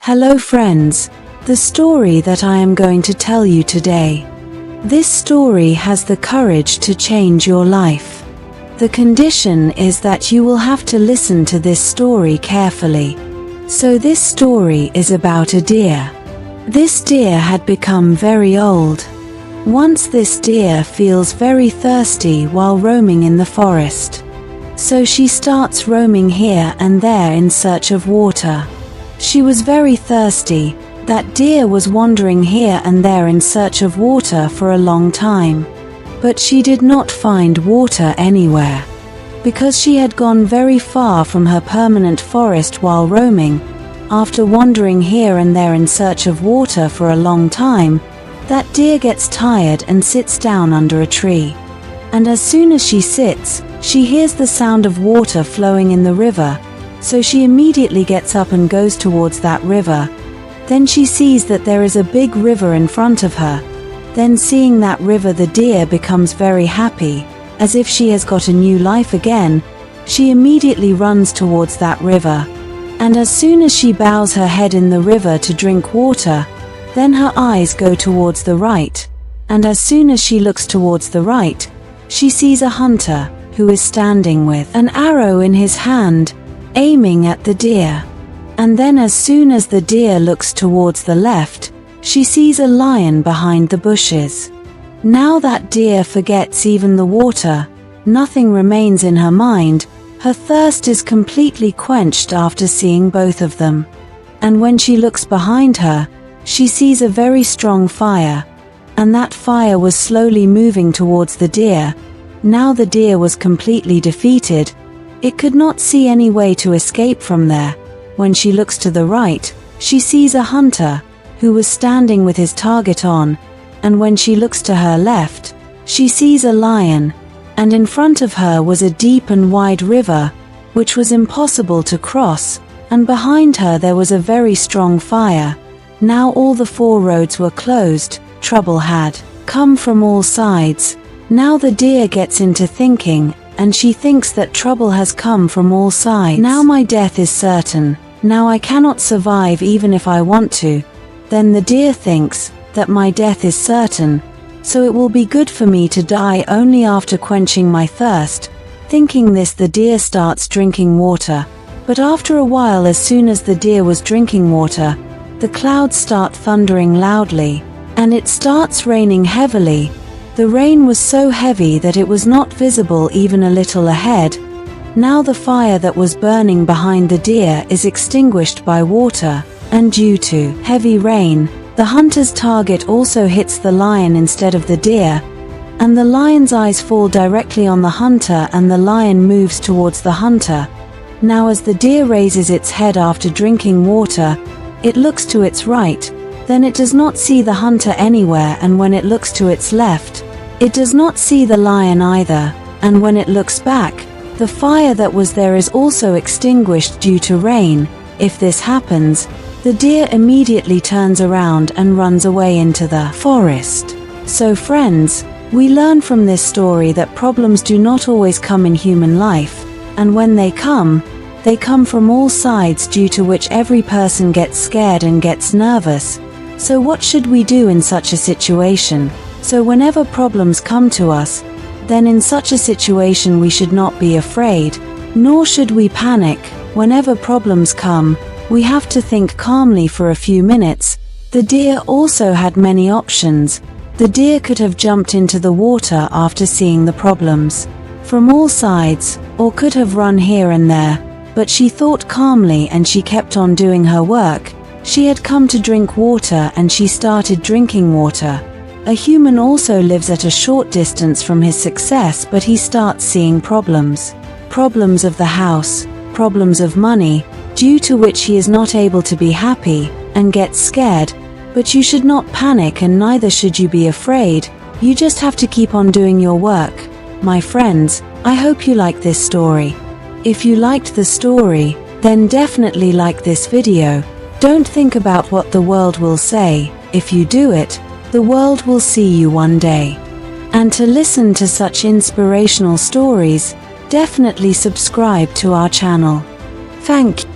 Hello friends, the story that I am going to tell you today. This story has the courage to change your life. The condition is that you will have to listen to this story carefully. So this story is about a deer. This deer had become very old. Once this deer feels very thirsty while roaming in the forest. So she starts roaming here and there in search of water. She was very thirsty. That deer was wandering here and there in search of water for a long time. But she did not find water anywhere. Because she had gone very far from her permanent forest while roaming, after wandering here and there in search of water for a long time, that deer gets tired and sits down under a tree. And as soon as she sits, she hears the sound of water flowing in the river. So she immediately gets up and goes towards that river. Then she sees that there is a big river in front of her. Then seeing that river, the deer becomes very happy, as if she has got a new life again. She immediately runs towards that river. And as soon as she bows her head in the river to drink water, then her eyes go towards the right. And as soon as she looks towards the right, she sees a hunter, who is standing with an arrow in his hand, aiming at the deer. And then as soon as the deer looks towards the left, she sees a lion behind the bushes. Now that deer forgets even the water. Nothing remains in her mind. Her thirst is completely quenched after seeing both of them. And when she looks behind her, she sees a very strong fire. And that fire was slowly moving towards the deer. Now the deer was completely defeated. It could not see any way to escape from there. When she looks to the right, she sees a hunter, who was standing with his target on. And when she looks to her left, she sees a lion. And in front of her was a deep and wide river, which was impossible to cross. And behind her there was a very strong fire. Now all the four roads were closed. Trouble had come from all sides. Now the deer gets into thinking, and she thinks that trouble has come from all sides. Now my death is certain. Now I cannot survive even if I want to. Then the deer thinks that my death is certain, so it will be good for me to die only after quenching my thirst. Thinking this, the deer starts drinking water. But after a while, as soon as the deer was drinking water, the clouds start thundering loudly, and it starts raining heavily. The rain was so heavy that it was not visible even a little ahead. Now the fire that was burning behind the deer is extinguished by water, and due to heavy rain, the hunter's target also hits the lion instead of the deer, and the lion's eyes fall directly on the hunter, and the lion moves towards the hunter. Now as the deer raises its head after drinking water, it looks to its right. Then it does not see the hunter anywhere, and when it looks to its left, it does not see the lion either. And when it looks back, the fire that was there is also extinguished due to rain. If this happens, the deer immediately turns around and runs away into the forest. So friends, we learn from this story that problems do not always come in human life, and when they come from all sides, due to which every person gets scared and gets nervous. So what should we do in such a situation? So whenever problems come to us, then in such a situation we should not be afraid, nor should we panic. Whenever problems come, we have to think calmly for a few minutes. The deer also had many options. The deer could have jumped into the water after seeing the problems from all sides, or could have run here and there. But she thought calmly and she kept on doing her work. She had come to drink water and she started drinking water. A human also lives at a short distance from his success, but he starts seeing problems. Problems of the house, problems of money, due to which he is not able to be happy, and gets scared. But you should not panic, and neither should you be afraid. You just have to keep on doing your work. My friends, I hope you like this story. If you liked the story, then definitely like this video. Don't think about what the world will say. If you do it, the world will see you one day. And to listen to such inspirational stories, definitely subscribe to our channel. Thank you.